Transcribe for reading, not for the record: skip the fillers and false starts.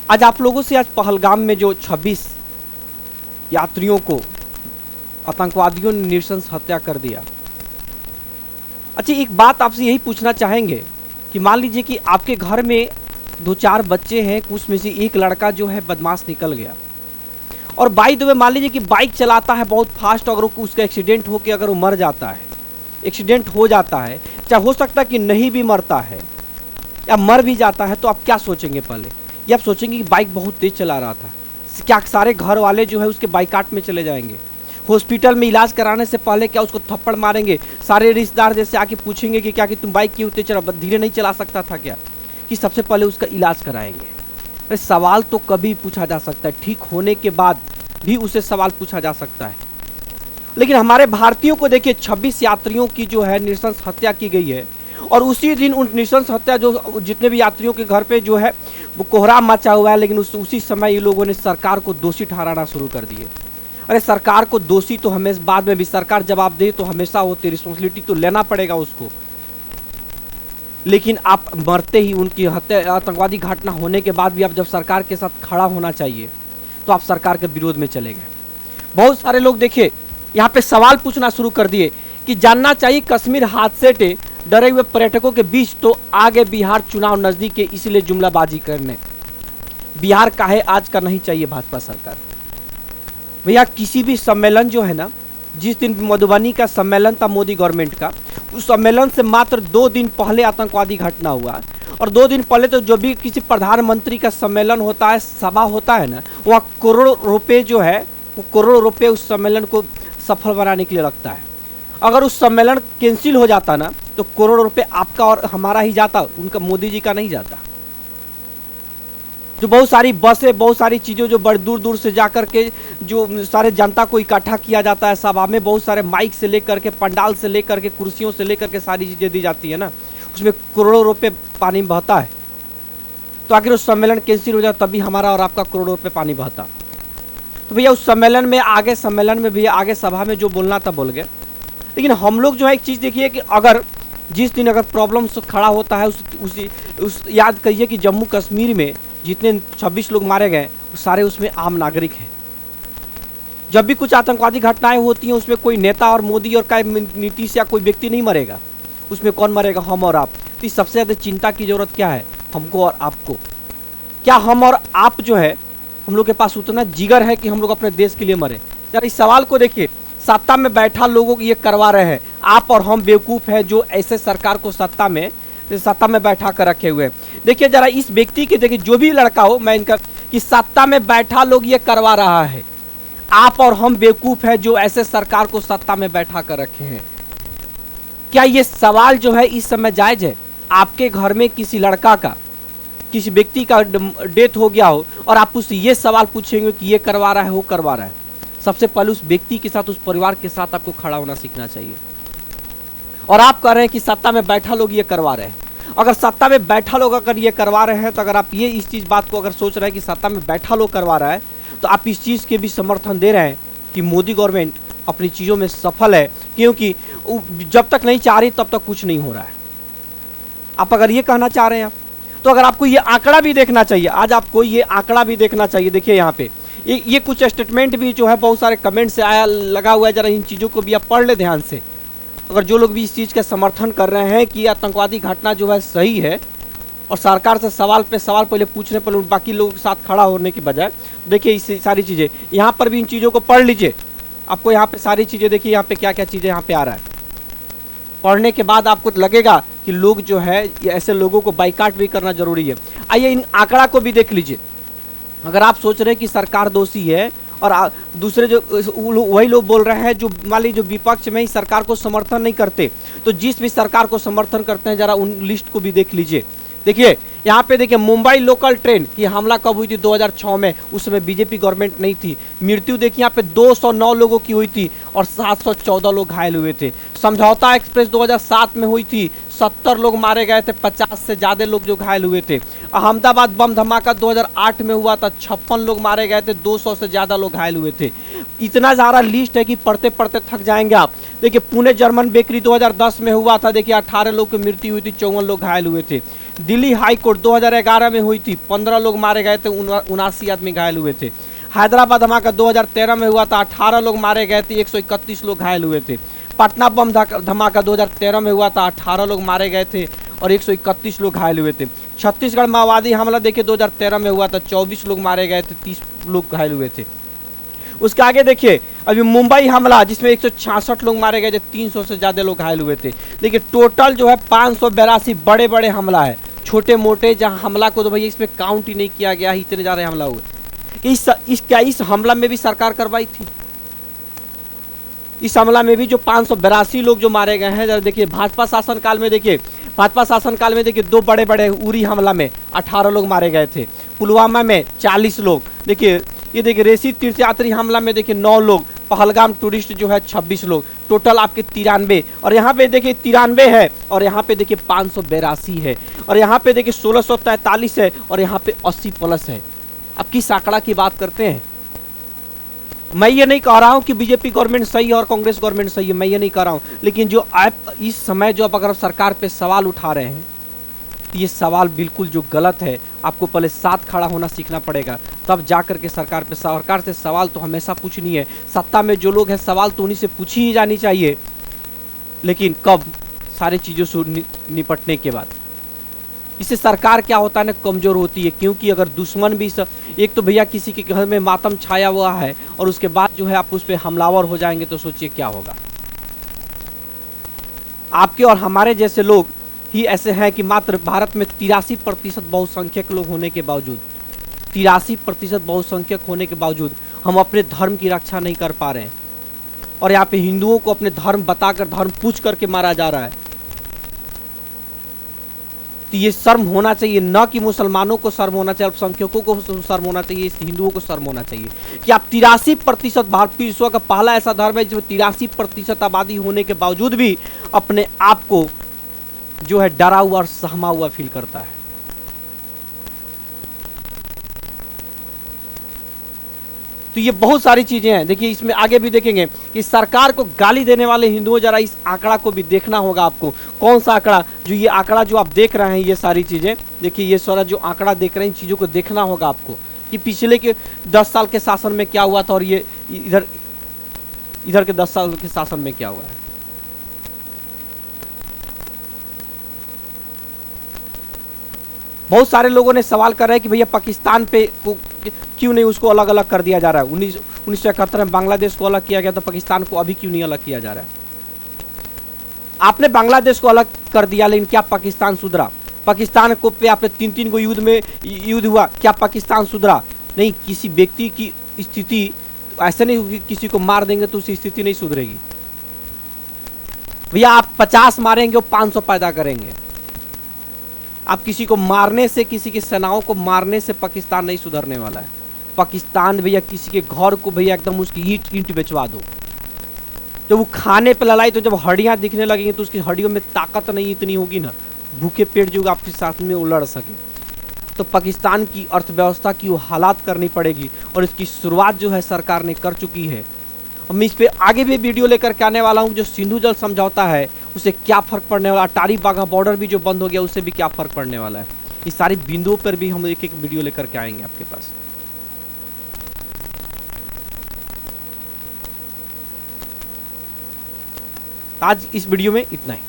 आज आप लोगों से आज पहलगाम में जो 26 यात्रियों को आतंकवादियों ने नृशंस हत्या कर दिया। अच्छा, एक बात आपसे यही पूछना चाहेंगे कि मान लीजिए कि आपके घर में 2-4 बच्चे हैं, उसमें से एक लड़का जो है बदमाश निकल गया और बाई द वे मान लीजिए कि बाइक चलाता है बहुत फास्ट, अगर उसका एक्सीडेंट हो के अगर वो मर जाता है, एक्सीडेंट हो जाता है, चाहे हो सकता है कि नहीं भी मरता है या मर भी जाता है, तो आप क्या सोचेंगे? पहले ये आप सोचेंगे कि बाइक बहुत तेज चला रहा था, क्या सारे घर वाले जो है उसके बाइकाट में चले जाएंगे? हॉस्पिटल में इलाज कराने से पहले क्या उसको थप्पड़ मारेंगे? सारे रिश्तेदार जैसे आके पूछेंगे कि क्या कि तुम बाइक क्यों तेज चला, धीरे नहीं चला सकता था क्या? कि सबसे पहले उसका इलाज कराएंगे। अरे सवाल तो कभी पूछा जा सकता है, ठीक होने के बाद भी उसे सवाल पूछा जा सकता है। लेकिन हमारे भारतीयों को देखिए, 26 यात्रियों की जो है नृशंस हत्या की गई है और उसी दिन उन नृशंस हत्या जो जितने भी यात्रियों के घर पे जो है वो कोहराम मचा हुआ है, लेकिन उसी समय ये लोगों ने सरकार को दोषी ठहराना शुरू कर दिए। अरे सरकार को दोषी तो हमेशा बाद में भी सरकार जवाब दे तो हमेशा होती, रिस्पॉन्सिबिलिटी तो लेना पड़ेगा उसको। लेकिन आप मरते ही उनकी हत्या, आतंकवादी घटना होने के बाद भी आप जब सरकार के साथ खड़ा होना चाहिए तो आप सरकार के विरोध में चले गए। बहुत सारे लोग देखिए यहाँ पे सवाल पूछना शुरू कर दिए कि जानना चाहिए कश्मीर हादसे से डरे हुए पर्यटकों के बीच तो आगे बिहार चुनाव नजदीक है, इसलिए जुमलाबाजी करने बिहार काहे आज का नहीं चाहिए भाजपा सरकार। भैया किसी भी सम्मेलन जो है ना, जिस दिन मधुबनी का सम्मेलन था मोदी गवर्नमेंट का, उस सम्मेलन से मात्र 2 दिन पहले आतंकवादी घटना हुआ और 2 दिन पहले तो जो भी किसी प्रधानमंत्री का सम्मेलन होता है, सभा होता है ना, वह करोड़ों रुपए जो है वो करोड़ों रुपए उस सम्मेलन को सफल बनाने के लिए लगता है। अगर उस सम्मेलन कैंसिल हो जाता ना तो करोड़ों रुपए आपका और हमारा ही जाता, उनका मोदी जी का नहीं जाता। जो बहुत सारी बसें, बहुत सारी चीज़ें जो बड़ी दूर दूर से जाकर के जो सारे जनता को इकट्ठा किया जाता है सभा में, बहुत सारे माइक से लेकर के, पंडाल से लेकर के, कुर्सियों से लेकर के सारी चीज़ें दी जाती है ना, उसमें करोड़ों रुपए पानी में बहता है। तो आखिर उस सम्मेलन कैंसिल हो जाता तभी हमारा और आपका करोड़ों रुपए पानी बहता। तो भैया उस सम्मेलन में भैया आगे सभा में जो बोलना था बोल गए। लेकिन हम लोग जो है एक चीज़ देखिए कि अगर जिस दिन अगर प्रॉब्लम खड़ा होता है उस याद करिए कि जम्मू कश्मीर में जितने 26 लोग मारे गए वो सारे उसमें आम नागरिक हैं। जब भी कुछ आतंकवादी घटनाएं होती हैं उसमें कोई नेता और मोदी और का नीतीश या कोई व्यक्ति नहीं मरेगा, उसमें कौन मरेगा? हम और आप। तो सबसे ज़्यादा चिंता की जरूरत क्या है? हमको और आपको। क्या हम और आप जो है हम लोग के पास उतना जिगर है कि हम लोग अपने देश के लिए मरे? यार इस सवाल को देखिए, सत्ता में बैठा लोगों को ये करवा रहे हैं, आप और हम बेवकूफ़ हैं जो ऐसे सरकार को सत्ता में बैठा कर रखे हुए। देखिए जरा इस व्यक्ति के, देखिए जो भी लड़का हो, मैं इनका कि सत्ता में बैठा लोग ये करवा रहा है, आप और हम बेवकूफ़ हैं जो ऐसे सरकार को सत्ता में बैठा कर रखे हैं। क्या ये सवाल जो है इस समय जायज है? आपके घर में किसी लड़का का, किसी व्यक्ति का डेथ हो गया हो और आप उससे ये सवाल पूछेंगे कि ये करवा रहा है, वो करवा रहा है? सबसे पहले उस व्यक्ति के साथ, उस परिवार के साथ आपको खड़ा होना सीखना चाहिए। और आप कह रहे हैं कि सत्ता में बैठा लोग ये करवा रहे हैं। अगर सत्ता में बैठा लोग अगर ये करवा रहे हैं तो अगर आप ये इस चीज़ बात को अगर सोच रहे हैं कि सत्ता में बैठा लोग करवा रहा है, तो आप इस चीज़ के भी समर्थन दे रहे हैं कि मोदी गवर्नमेंट अपनी चीज़ों में सफल है, क्योंकि जब तक नहीं चाह रही तब तक कुछ नहीं हो रहा है। आप अगर ये कहना चाह रहे हैं तो अगर आपको ये आंकड़ा भी देखना चाहिए, आज आपको ये आंकड़ा भी देखना चाहिए। देखिए यहाँ पे ये कुछ स्टेटमेंट भी जो है बहुत सारे कमेंट से आया लगा हुआ है, जरा इन चीज़ों को भी आप पढ़ ले ध्यान से। अगर जो लोग भी इस चीज़ का समर्थन कर रहे हैं कि आतंकवादी घटना जो है सही है और सरकार से सवाल पे सवाल पहले पूछने पर बाकी लोगों के साथ खड़ा होने की बजाय, देखिए इस सारी चीज़ें यहाँ पर भी इन चीज़ों को पढ़ लीजिए। आपको यहाँ पे सारी चीज़ें देखिए, यहाँ पे क्या क्या चीज़ें यहाँ पे आ रहा है। पढ़ने के बाद आपको लगेगा कि लोग जो है ऐसे लोगों को बाइकाट भी करना जरूरी है। आइए इन आंकड़ा को भी देख लीजिए। अगर आप सोच रहे हैं कि सरकार दोषी है और दूसरे जो वही लोग बोल रहे हैं जो मान लीजिए जो विपक्ष में ही सरकार को समर्थन नहीं करते, तो जिस भी सरकार को समर्थन करते हैं जरा उन लिस्ट को भी देख लीजिए। देखिए यहाँ पे देखिए मुंबई लोकल ट्रेन की हमला कब हुई थी? 2006 में। उस समय बीजेपी गवर्नमेंट नहीं थी। मृत्यु देखिए यहाँ पे 209 लोगों की हुई थी और 714 लोग घायल हुए थे। समझौता एक्सप्रेस 2007 में हुई थी, 70 लोग मारे गए थे, 50 से ज़्यादा लोग जो घायल हुए थे। अहमदाबाद बम धमाका 2008 में हुआ था, 56 लोग मारे गए थे, 200 से ज़्यादा लोग घायल हुए थे। इतना ज़्यादा लिस्ट है कि पढ़ते पढ़ते थक जाएंगे आप। देखिए पुणे जर्मन बेकरी 2010 में हुआ था, देखिए 18 लोग की मृत्यु हुई थी, 54 लोग घायल हुए थे। दिल्ली हाई कोर्ट 2011 में हुई थी, 15 लोग मारे गए थे, 79 आदमी घायल हुए थे। हैदराबाद धमाका 2013 में हुआ था, 18 लोग मारे गए थे, 131 लोग घायल हुए थे। पटना बम धमाका 2013 में हुआ था, 18 लोग मारे गए थे और 131 लोग घायल हुए थे। छत्तीसगढ़ माओवादी हमला देखिए 2013 में हुआ था, 24 लोग मारे गए थे, 30 लोग घायल हुए थे। उसके आगे देखिए अभी मुंबई हमला जिसमें 166 लोग मारे गए थे, 300 से ज़्यादा लोग घायल हुए थे। देखिए टोटल जो है 582 बड़े बड़े हमला है, छोटे मोटे जहां हमला को तो भैया इसमें काउंट ही नहीं किया गया, इतने ज़्यादा हमला हुए। इस हमला में भी सरकार कार्रवाई थी। इस हमला में भी जो 582 लोग जो मारे गए हैं, देखिए भाजपा शासनकाल में देखिए, भाजपा शासनकाल में देखिए 2 बड़े बड़े उरी हमला में 18 लोग मारे गए थे, पुलवामा में 40 लोग, देखिए ये देखिए रेसी तीर्थयात्री हमला में देखिए 9 लोग, पहलगाम टूरिस्ट जो है 26 लोग, टोटल आपके 93। और यहाँ पे देखिए 93 है और यहाँ पे देखिए 582 है और यहाँ पे देखिए 1643 है और यहाँ पे 80 प्लस है। अब किस आंकड़ा की बात करते हैं? मैं ये नहीं कह रहा हूँ कि बीजेपी गवर्नमेंट सही है और कांग्रेस गवर्नमेंट सही है, मैं ये नहीं कह रहा हूँ, लेकिन जो आप इस समय जो अगर सरकार पे सवाल उठा रहे हैं तो ये सवाल बिल्कुल जो गलत है। आपको पहले साथ खड़ा होना सीखना पड़ेगा, तब जा कर के सरकार से सवाल तो हमेशा पूछनी है। सत्ता में जो लोग हैं सवाल तो उन्हीं से पूछी ही जानी चाहिए, लेकिन कब? सारी चीज़ों से निपटने के बाद। इससे सरकार क्या होता है ना, कमज़ोर होती है, क्योंकि अगर दुश्मन भी एक तो भैया किसी के घर में मातम छाया हुआ है और उसके बाद जो है आप उस पर हमलावर हो जाएंगे तो सोचिए क्या होगा। आपके और हमारे जैसे लोग ही ऐसे हैं कि मात्र भारत में 83% बहुसंख्यक लोग होने के बावजूद, 83% बहुसंख्यक होने के बावजूद हम अपने धर्म की रक्षा नहीं कर पा रहे हैं और यहाँ पे हिंदुओं को अपने धर्म बताकर, धर्म पूछ करके मारा जा रहा है। तो ये शर्म होना चाहिए, न कि मुसलमानों को शर्म होना चाहिए, अल्पसंख्यकों को शर्म होना चाहिए, हिंदुओं को शर्म होना चाहिए कि आप 83% भारत विश्व का पहला ऐसा धर्म है जिसमें 83% आबादी होने के बावजूद भी अपने आप को जो है डरा हुआ और सहमा हुआ फील करता है। तो ये बहुत सारी चीजें हैं। देखिए इसमें आगे भी देखेंगे कि सरकार को गाली देने वाले हिंदुओं, जरा इस आंकड़ा को भी देखना होगा आपको। कौन सा आंकड़ा? जो ये आंकड़ा जो आप देख रहे हैं, ये सारी चीजें देखिए, ये सारा जो आंकड़ा देख रहे हैं, इन चीजों को देखना होगा आपको कि पिछले के 10 साल के शासन में क्या हुआ था और ये इधर के 10 साल के शासन में क्या हुआ है। बहुत सारे लोगों ने सवाल कर रहे हैं कि भैया पाकिस्तान पे को क्यों नहीं उसको अलग अलग कर दिया जा रहा है। 1971 में बांग्लादेश को अलग किया गया, तो पाकिस्तान को अभी क्यों नहीं अलग किया जा रहा है? आपने बांग्लादेश को अलग कर दिया, लेकिन क्या पाकिस्तान सुधरा? पाकिस्तान को पे आपने 3 गो युद्ध हुआ, क्या पाकिस्तान सुधरा? नहीं। किसी व्यक्ति की स्थिति ऐसे नहीं होगी, किसी को मार देंगे तो उसकी स्थिति नहीं सुधरेगी भैया। आप 50 मारेंगे और 500 पैदा करेंगे। आप किसी को मारने से, किसी की सेनाओं को मारने से पाकिस्तान नहीं सुधरने वाला है। पाकिस्तान भैया किसी के घर को भैया एकदम उसकी ईंट बेचवा दो, जब वो खाने पे लड़ाई, तो जब हड्डियां दिखने लगेंगी तो उसकी हड्डियों में ताकत नहीं इतनी होगी ना, भूखे पेट जो आपके साथ में वो लड़ सके। तो पाकिस्तान की अर्थव्यवस्था की वो हालात करनी पड़ेगी और इसकी शुरुआत जो है सरकार ने कर चुकी है। और मैं इस पर आगे भी वीडियो लेकर के आने वाला हूँ। जो सिंधु जल समझौता है उससे क्या फर्क पड़ने वाला, अटारी वाघा बॉर्डर भी जो बंद हो गया उससे भी क्या फर्क पड़ने वाला है, इस सारी बिंदुओं पर भी हम एक एक वीडियो लेकर के आएंगे आपके पास। आज इस वीडियो में इतना ही।